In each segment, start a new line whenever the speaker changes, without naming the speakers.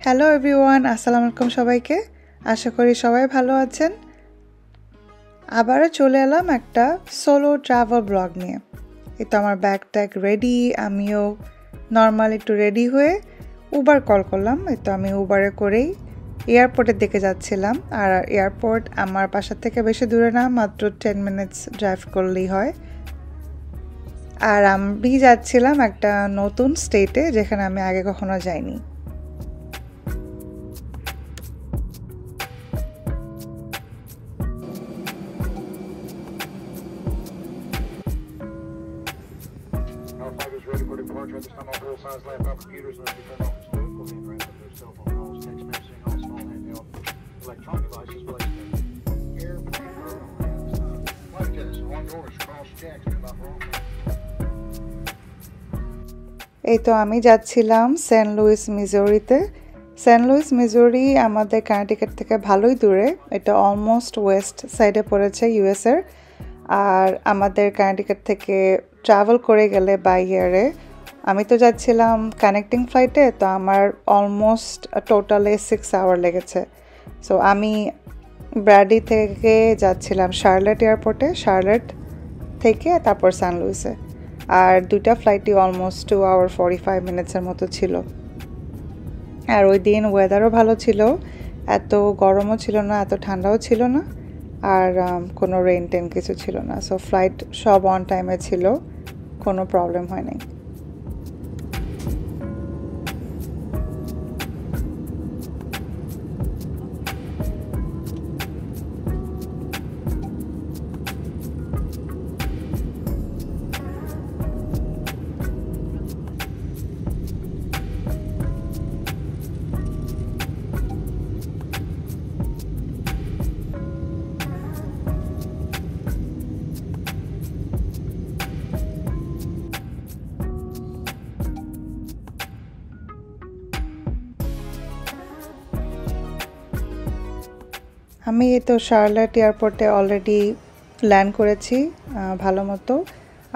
Hello everyone, আসসালামু আলাইকুম সবাইকে। আশা করি সবাই ভালো আছেন। আবারও চলে এলাম একটা সোলো ট্রাভেল ব্লগ নিয়ে। এই তো আমার ব্যাগ ট্যাগ রেডি, আমিও নর্মাল একটু রেডি হয়ে উবার কল করলাম। এই তো আমি উবারে করেই এয়ারপোর্টের দিকে যাচ্ছিলাম। আর এয়ারপোর্ট আমার বাসা থেকে বেশি দূরে না, মাত্র 10 মিনিটস ড্রাইভ করলেই হয়। আর আমি যাচ্ছিলাম একটা নতুন স্টেটে, যেখানে আমি আগে কখনো যাইনি।
Ready for departure. At this time, all full size laptop computers must be turned off and stored. Go ahead and transfer their cell phone calls, text messaging, all small handheld electronic devices placed in airplane mode on hands. Flight attendants, all doors cross check. Stand by for all.
এই তো আমি যাচ্ছিলাম Saint Louis, মিজোরিতে। Saint Louis, Missouri আমাদের Connecticut থেকে ভালোই দূরে। এটা অলমোস্ট ওয়েস্ট সাইডে পড়েছে ইউএসের। আর আমাদের কানেক্টিকাট থেকে ট্রাভেল করে গেলে বাই এয়ারে, আমি তো যাচ্ছিলাম কানেক্টিং ফ্লাইটে, তো আমার অলমোস্ট টোটালে 6 আওয়ার লেগেছে। সো আমি ব্র্যাডি থেকে যাচ্ছিলাম শার্লেট এয়ারপোর্টে, শার্লেট থেকে তারপর সেন্ট লুইসে। আর দুইটা ফ্লাইটই অলমোস্ট 2 আওয়ার 45 মিনিটসের মতো ছিল। আর ওই দিন ওয়েদারও ভালো ছিল, এত গরমও ছিল না, এত ঠান্ডাও ছিল না, আর কোনো রেইন টেন কিছু ছিল না। সো ফ্লাইট সব অন টাইমে ছিল, কোনো প্রবলেম হয় নাই। আমি তো শার্লেট এয়ারপোর্টে অলরেডি ল্যান্ড করেছি ভালো মতো।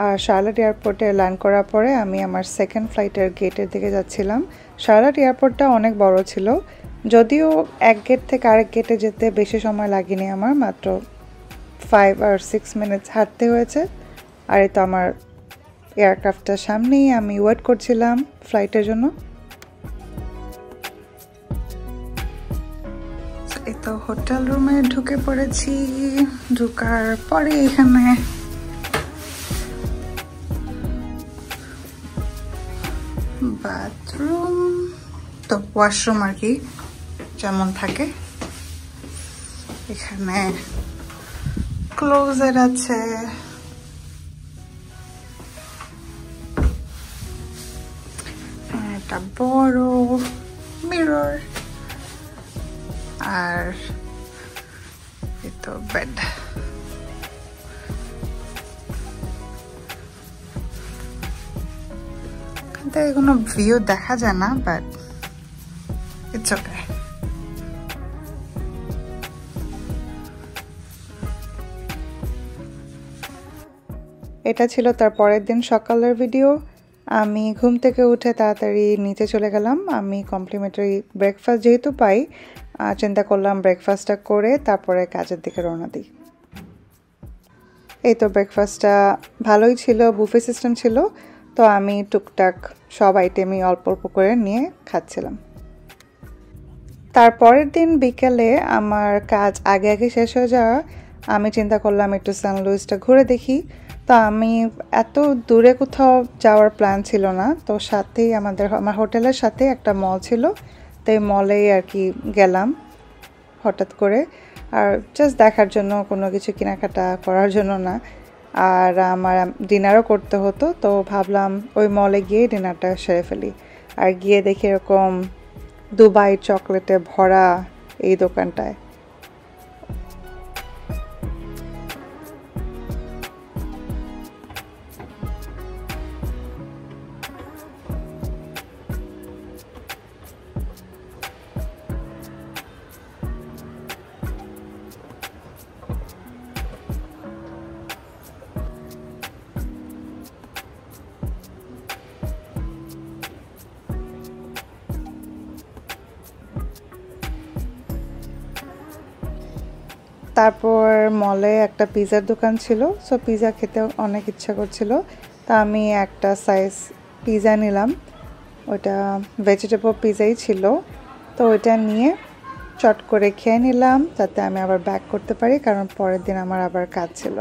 আর শার্লেট এয়ারপোর্টে ল্যান্ড করার পরে আমি আমার সেকেন্ড ফ্লাইটের গেটের দিকে যাচ্ছিলাম। শার্লেট এয়ারপোর্টটা অনেক বড় ছিল, যদিও এক গেট থেকে আরেক গেটে যেতে বেশি সময় লাগেনি আমার, মাত্র 5 আর 6 মিনিটস হাঁটতে হয়েছে। আর এই তো আমার এয়ারক্রাফটটার সামনেই আমি ওয়েট করছিলাম ফ্লাইটের জন্য। এই তো হোটেল রুমে ঢুকে পড়েছি। ঢুকার পরে এখানে বাথরুম, তো ওয়াশরুম আর কি যেমন থাকে। এখানে ক্লোজেট আছে, একটা বড় মিরর, আর এই তো বেড। এখান থেকে কোনো ভিউ দেখা যায় না, বাট ইটস ওকে। এটা ছিল তার পরের দিন সকালের ভিডিও। আমি ঘুম থেকে উঠে তাড়াতাড়ি নিচে চলে গেলাম। আমি কমপ্লিমেন্টারি ব্রেকফাস্ট যেহেতু পাই, চিন্তা করলাম ব্রেকফাস্টটা করে তারপরে কাজের দিকে রওনা দিই। এই তো ব্রেকফাস্টটা ভালোই ছিল, বুফে সিস্টেম ছিল, তো আমি টুকটাক সব আইটেমই অল্প অল্প করে নিয়ে খাচ্ছিলাম। তারপরের দিন বিকেলে আমার কাজ আগে আগে শেষ হয়ে যাওয়া, আমি চিন্তা করলাম একটু সেন্ট লুইসটা ঘুরে দেখি। তো আমি এত দূরে কোথাও যাওয়ার প্ল্যান ছিল না, তো সাথেই আমার হোটেলের সাথে একটা মল ছিল, তো এই মলেই আর কি গেলাম হঠাৎ করে। আর জাস্ট দেখার জন্য, কোনো কিছু কেনাকাটা করার জন্য না। আর আমার ডিনারও করতে হতো, তো ভাবলাম ওই মলে গিয়ে ডিনারটা সেরে ফেলি। আর গিয়ে দেখি এরকম দুবাই চকলেটে ভরা এই দোকানটায়। তারপর মলে একটা পিৎজার দোকান ছিল, সো পিৎজা খেতে অনেক ইচ্ছা করছিল। তা আমি একটা সাইজ পিৎজা নিলাম, ওটা ভেজিটেবল পিৎজাই ছিল। তো ওইটা নিয়ে চট করে খেয়ে নিলাম, যাতে আমি আবার ব্যাক করতে পারি, কারণ পরের দিন আমার আবার কাজ ছিল।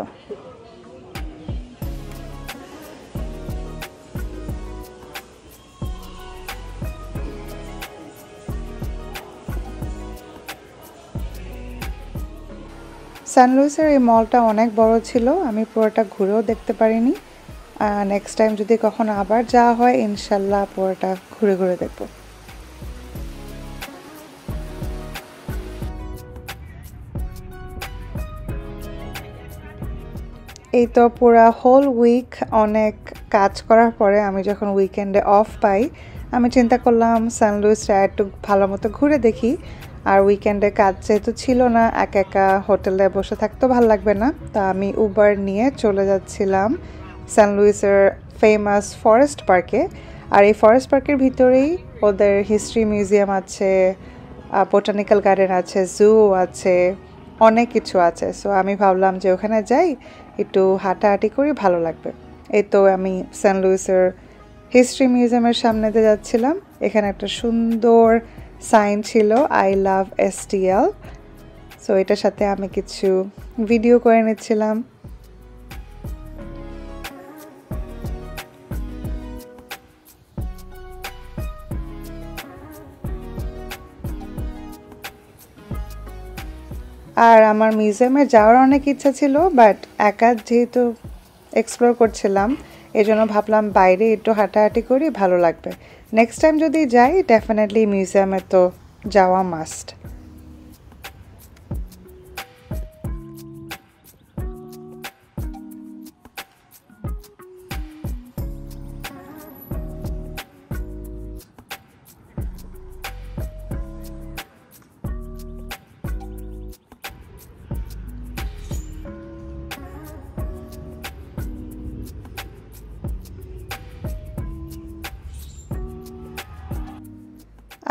সান লুইসের এই মলটা অনেক বড় ছিল, আমি পুরোটা ঘুরেও দেখতে পারিনি। নেক্সট টাইম যদি কখনো আবার যাওয়া হয়, ইনশাল্লাহ পুরোটা ঘুরে ঘুরে দেখব। এই তো পুরা হোল উইক অনেক কাজ করার পরে আমি যখন উইকেন্ডে অফ পাই, আমি চিন্তা করলাম সান লুইসটা একটু ভালো মতো ঘুরে দেখি। আর উইকেন্ডে কাজ যেহেতু ছিল না, একা একা হোটেলে বসে থাকতেও ভালো লাগবে না, তা আমি উবার নিয়ে চলে যাচ্ছিলাম সান লুইসের ফেমাস ফরেস্ট পার্কে। আর এই ফরেস্ট পার্কের ভিতরেই ওদের হিস্ট্রি মিউজিয়াম আছে, বোটানিক্যাল গার্ডেন আছে, জু আছে, অনেক কিছু আছে। সো আমি ভাবলাম যে ওখানে যাই, একটু হাঁটাহাঁটি করি, ভালো লাগবে। এই তো আমি সান লুইসের হিস্ট্রি মিউজিয়ামের সামনে দিয়ে যাচ্ছিলাম। এখানে একটা সুন্দর সাইন ছিল, আই লাভ STL। সো এটার সাথে আমি কিছু ভিডিও করে নিচ্ছিলাম। আর আমার মিউজিয়ামে যাওয়ার অনেক ইচ্ছা ছিল, বাট একা যেহেতু এক্সপ্লোর করছিলাম, এই জন্য ভাবলাম বাইরে একটু হাঁটাহাঁটি করি, ভালো লাগবে। নেক্সট টাইম যদি যাই, ডেফিনেটলি মিউজিয়ামে তো যাওয়া মাস্ট।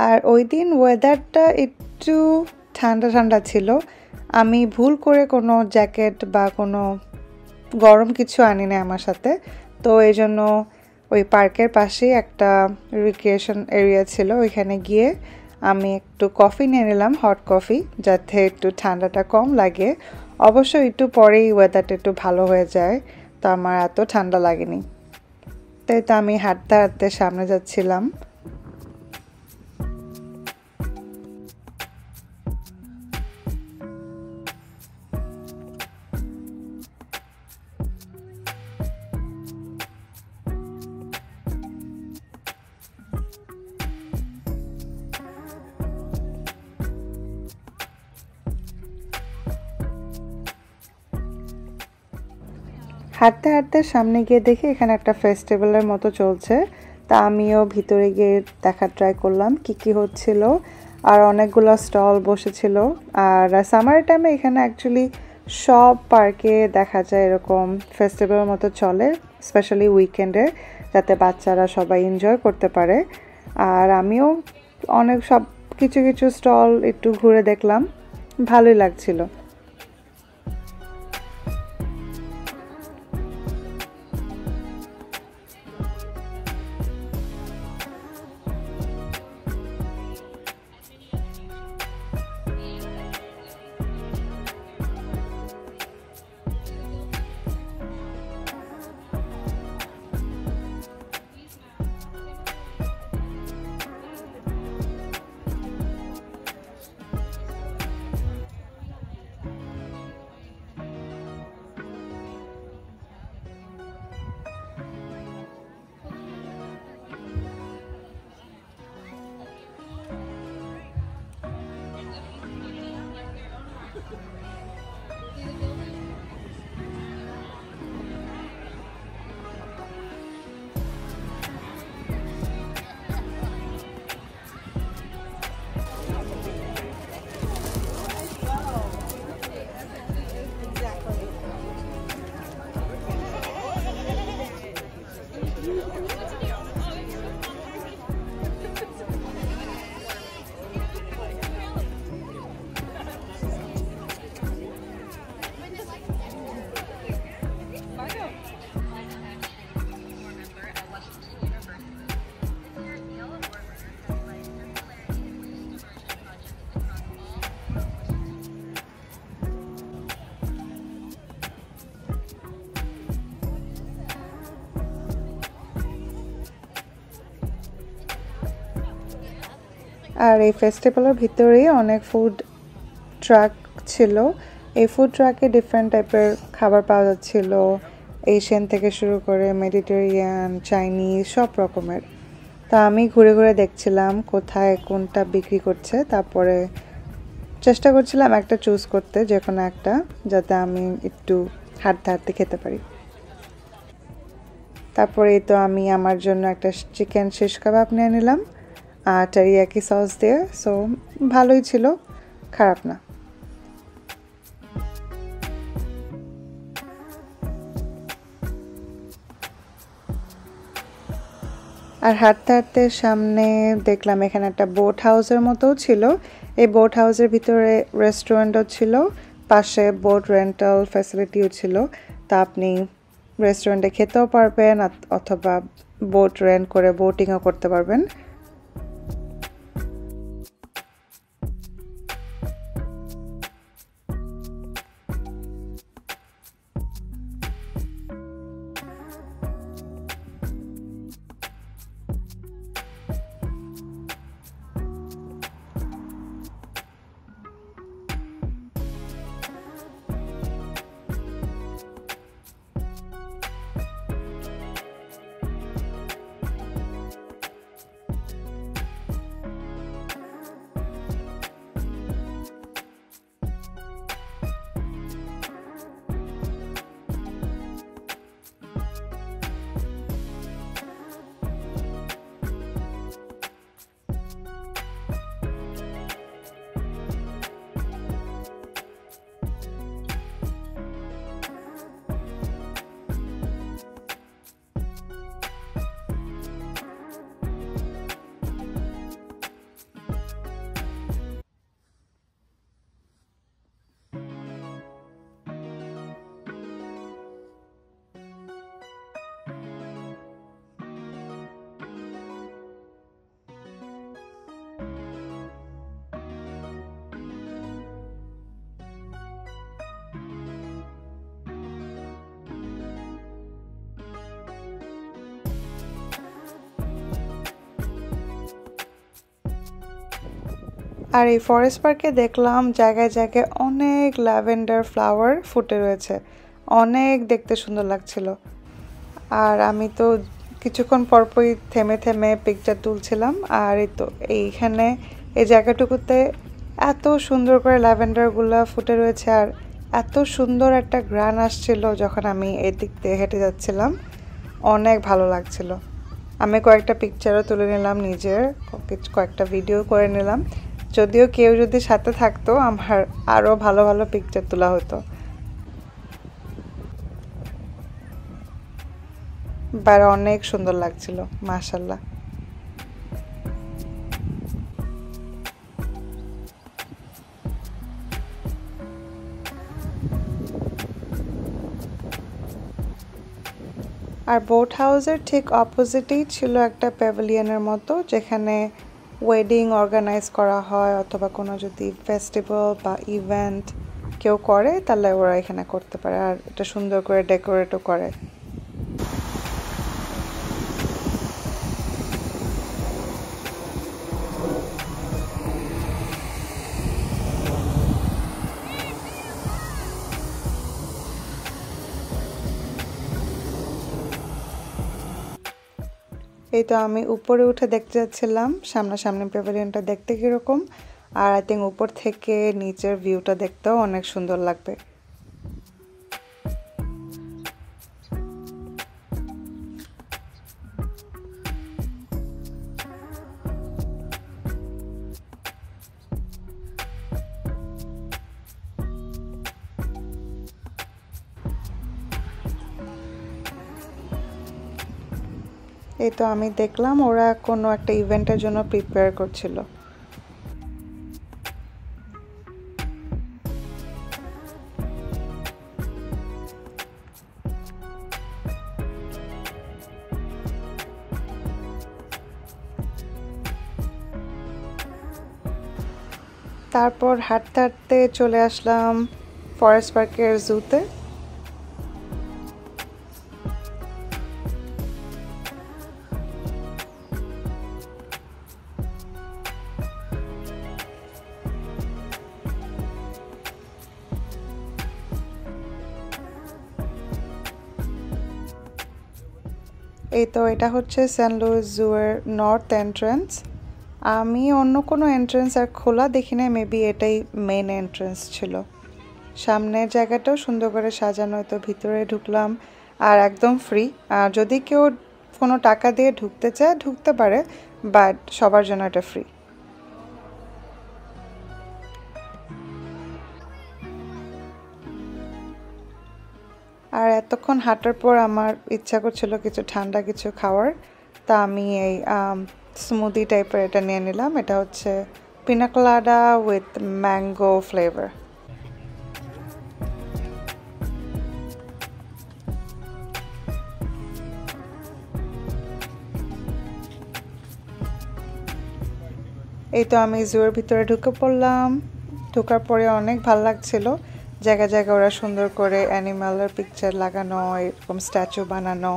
আর ওই দিন ওয়েদারটা একটু ঠান্ডা ঠান্ডা ছিল। আমি ভুল করে কোনো জ্যাকেট বা কোনো গরম কিছু আনি না আমার সাথে, তো এই জন্য ওই পার্কের পাশেই একটা রিক্রিয়েশন এরিয়া ছিল, ওইখানে গিয়ে আমি একটু কফি নিয়ে নিলাম, হট কফি, যাতে একটু ঠান্ডাটা কম লাগে। অবশ্য একটু পরেই ওয়েদারটা একটু ভালো হয়ে যায়, তো আমার এত ঠান্ডা লাগেনি। তাই তো আমি হাঁটতে হাঁটতে সামনে যাচ্ছিলাম। হাঁটতে হাঁটতে সামনে গিয়ে দেখি এখানে একটা ফেস্টিভ্যালের মতো চলছে, তা আমিও ভিতরে গিয়ে দেখার ট্রাই করলাম কি কি হচ্ছিল। আর অনেকগুলো স্টল বসেছিল। আর সামার টাইমে এখানে অ্যাকচুয়ালি সব পার্কে দেখা যায় এরকম ফেস্টিভ্যালের মতো চলে, স্পেশালি উইকেন্ডে, যাতে বাচ্চারা সবাই এনজয় করতে পারে। আর আমিও অনেক সব কিছু কিছু স্টল একটু ঘুরে দেখলাম, ভালোই লাগছিল। আর এই ফেস্টিভ্যালের ভিতরেই অনেক ফুড ট্রাক ছিল। এই ফুড ট্রাকে ডিফারেন্ট টাইপের খাবার পাওয়া যাচ্ছিল, এশিয়ান থেকে শুরু করে মেডিটেরিয়ান, চাইনিজ, সব রকমের। তা আমি ঘুরে ঘুরে দেখছিলাম কোথায় কোনটা বিক্রি করছে, তারপরে চেষ্টা করছিলাম একটা চুজ করতে, যে কোনো একটা, যাতে আমি একটু হাঁটতে হাঁটতে খেতে পারি। তারপরে তো আমি আমার জন্য একটা চিকেন শিশ কাবাব নিয়ে নিলাম আর টেরিয়াকি সস দিয়ে। সো ভালোই ছিল, খারাপ না। আর হাঁটতে হাঁটতে সামনে দেখলাম এখানে একটা বোট হাউসের মতোও ছিল। এই বোট হাউসের ভিতরে রেস্টুরেন্টও ছিল, পাশে বোট রেন্টাল ফ্যাসিলিটিও ছিল। তা আপনি রেস্টুরেন্টে খেতেও পারবেন অথবা বোট রেন্ট করে বোটিংও করতে পারবেন। আর এই ফরেস্ট পার্কে দেখলাম জায়গায় জায়গায় অনেক ল্যাভেন্ডার ফ্লাওয়ার ফুটে রয়েছে, অনেক দেখতে সুন্দর লাগছিল। আর আমি তো কিছুক্ষণ পরপরই থেমে থেমে পিকচার তুলছিলাম। আর এই তো এইখানে এই জায়গাটুকুতে এত সুন্দর করে ল্যাভেন্ডারগুলো ফুটে রয়েছে, আর এত সুন্দর একটা ঘ্রাণ আসছিল যখন আমি এই দিক দিয়ে হেঁটে যাচ্ছিলাম, অনেক ভালো লাগছিল। আমি কয়েকটা পিকচারও তুলে নিলাম, নিজের কয়েকটা ভিডিও করে নিলাম। যদিও কেউ যদি সাথে থাকতো আমার আরও ভালো ভালো পিকচার তোলা হতো। বাইরে অনেক সুন্দর লাগছিল, মাশাআল্লাহ। আর বোট হাউসের ঠিক অপোজিটেই ছিল একটা প্যাভিলিয়নের মতো, যেখানে ওয়েডিং অর্গানাইজ করা হয় অথবা কোনো যদি ফেস্টিভ্যাল বা ইভেন্ট কেউ করে তাহলে ওরা এখানে করতে পারে, আর এটা সুন্দর করে ডেকোরেটও করে। এই তো আমি উপরে উঠে দেখতে যাচ্ছিলাম সামনাসামনি প্যাভিলিয়নটা দেখতে কীরকম, আর আই থিঙ্ক উপর থেকে নিচের ভিউটা দেখতেও অনেক সুন্দর লাগবে। এই তো আমি দেখলাম ওরা কোনো একটা ইভেন্টের জন্য প্রিপেয়ার করছিল। তারপর হাঁটতে হাঁটতে চলে আসলাম ফরেস্ট পার্কের জুতে। এই তো এটা হচ্ছে সেন্ট লুইস জু এর নর্থ এন্ট্রান্স। আমি অন্য কোনো এন্ট্রান্স আর খোলা দেখি না, মেবি এটাই মেন এন্ট্রান্স ছিল। সামনের জায়গাটাও সুন্দর করে সাজানো, তো ভিতরে ঢুকলাম আর একদম ফ্রি। আর যদি কেউ কোনো টাকা দিয়ে ঢুকতে চায় ঢুকতে পারে, বাট সবার জন্য এটা ফ্রি। আর এতক্ষণ হাঁটার পর আমার ইচ্ছা করছিল কিছু ঠান্ডা কিছু খাওয়ার, তা আমি এই স্মুদি টাইপের এটা নিয়ে নিলাম। এটা হচ্ছে পিনা কোলাডা উইথ ম্যাঙ্গো ফ্লেভার। এই তো আমি জুয়ের ভিতরে ঢুকে পড়লাম। ঢোকার পরে অনেক ভালো লাগছিল। জায়গা জায়গা ওরা সুন্দর করে অ্যানিমালের পিকচার লাগানো, এরকম স্ট্যাচু বানানো।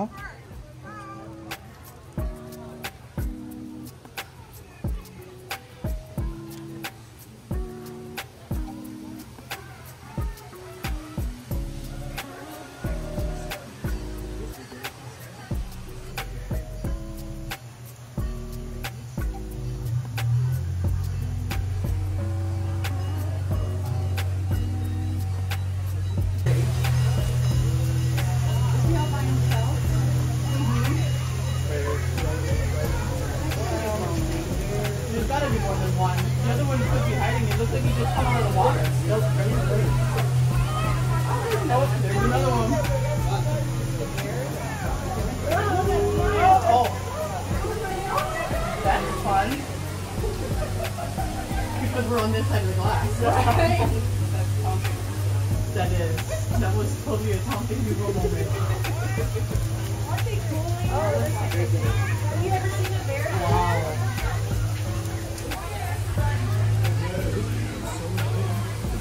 Because we're on this side of the glass. That was totally a Tom Dick Google moment.
Aren't they cool? Oh, have you ever seen a bear?
Wow.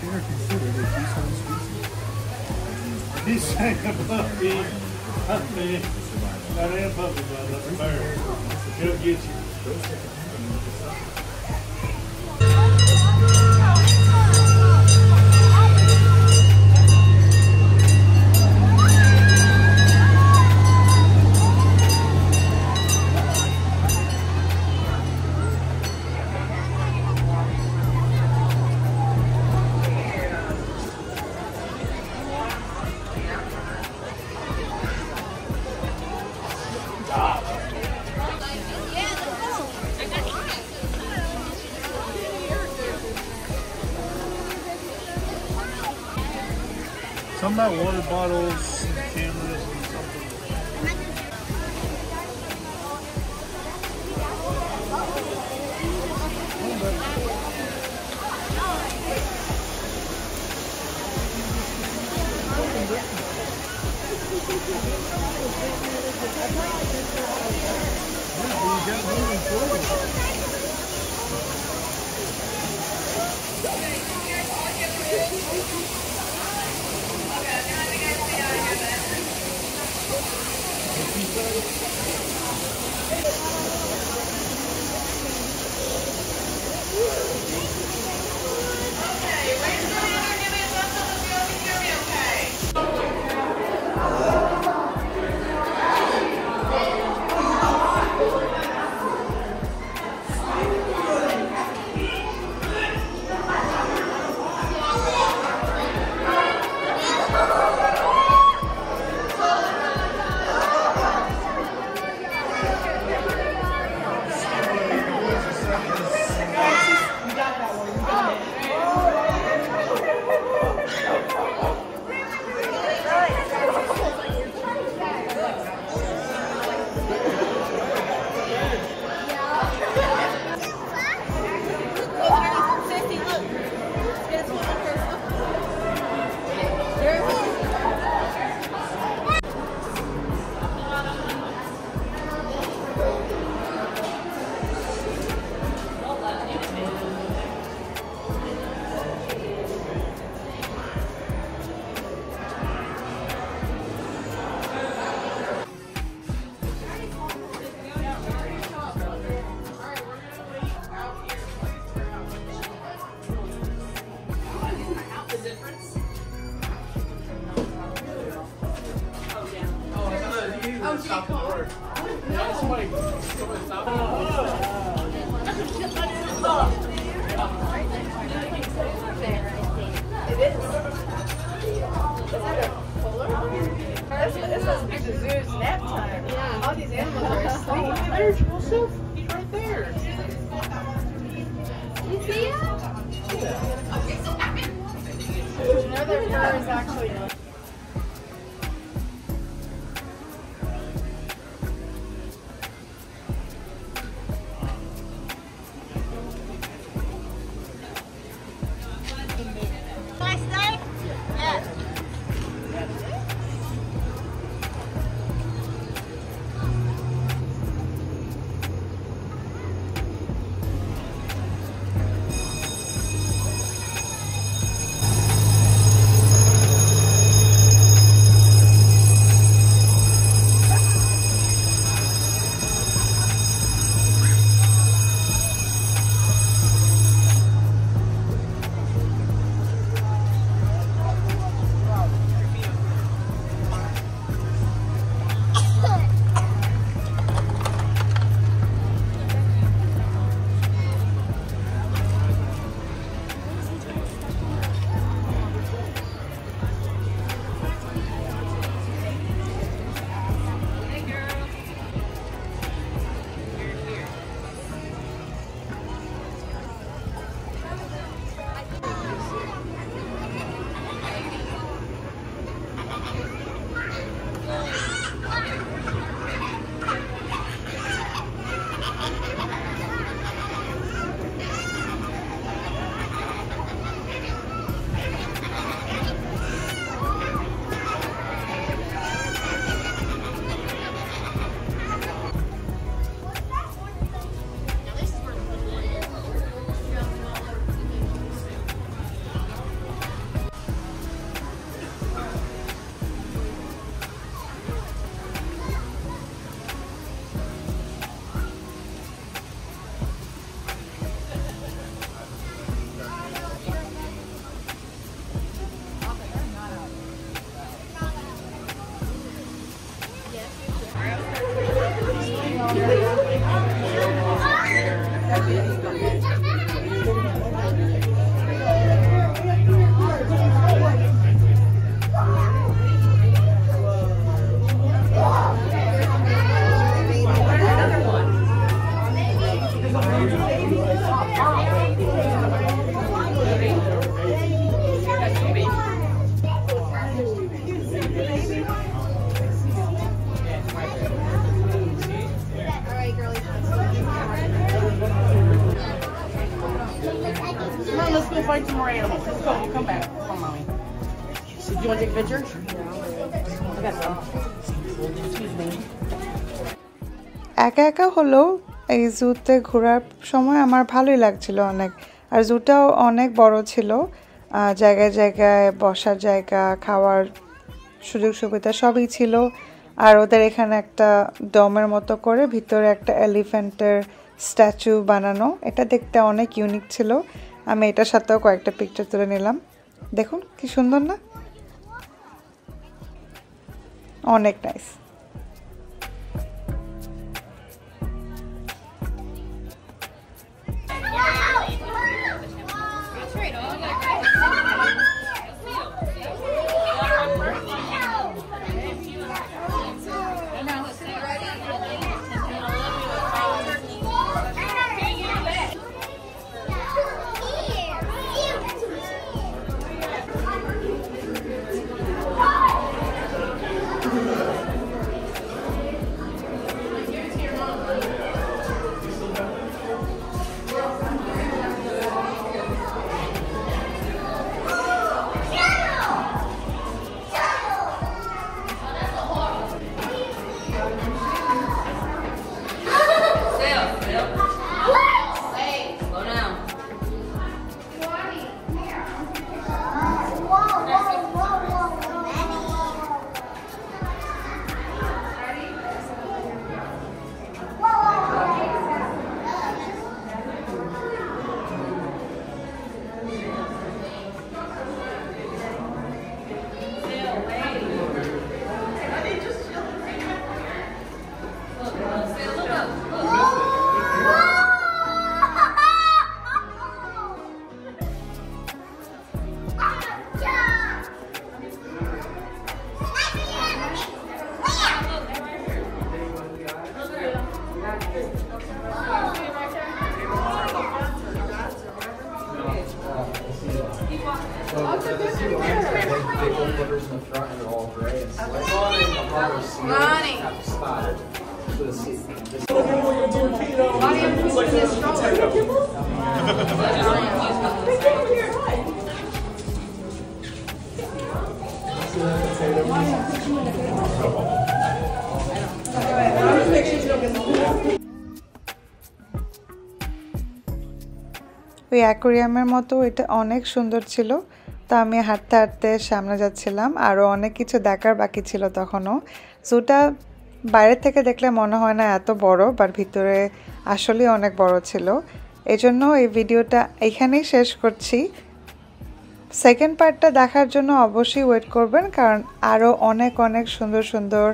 They're considered a keystone species. He's saying a puppy. That ain't a puppy, bud. That's a bear. He'll get you. Something about water bottles and cameras and something.
Another fur is actually.
Find some more animals. Let's go. We'll come back. Come on, mommy. So, do you want to take a picture? I got some. Excuse me.
একা একা হলো এই জুতে ঘোরার সময় আমার ভালোই লাগছিল অনেক, আর জুটাও অনেক বড় ছিল, জায়গায় জায়গায় বসার জায়গা, খাওয়ার সুযোগ সুবিধা সবই ছিল। আর ওদের এখানে একটা ডমের মতো করে ভিতরে একটা এলিফ্যান্টের স্ট্যাচু বানানো, এটা দেখতে অনেক ইউনিক ছিল। আমি এটার সাথেও কয়েকটা পিকচার তুলে নিলাম, দেখুন কি সুন্দর না, অনেক নাইস। ওই অ্যাকোরিয়ামের মতো এটা অনেক সুন্দর ছিল। তো আমি হাঁটতে হাঁটতে সামনে যাচ্ছিলাম, আরও অনেক কিছু দেখার বাকি ছিল তখনও। জুটা বাইরে থেকে দেখলে মনে হয় না এত বড়, বাট ভিতরে আসলেই অনেক বড় ছিল। এজন্য এই ভিডিওটা এখানেই শেষ করছি। সেকেন্ড পার্টটা দেখার জন্য অবশ্যই ওয়েট করবেন, কারণ আরও অনেক অনেক সুন্দর সুন্দর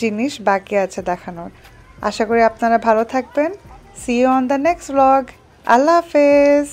জিনিস বাকি আছে দেখানোর। আশা করি আপনারা ভালো থাকবেন। See you on the next blog. আল্লাহ হাফেজ।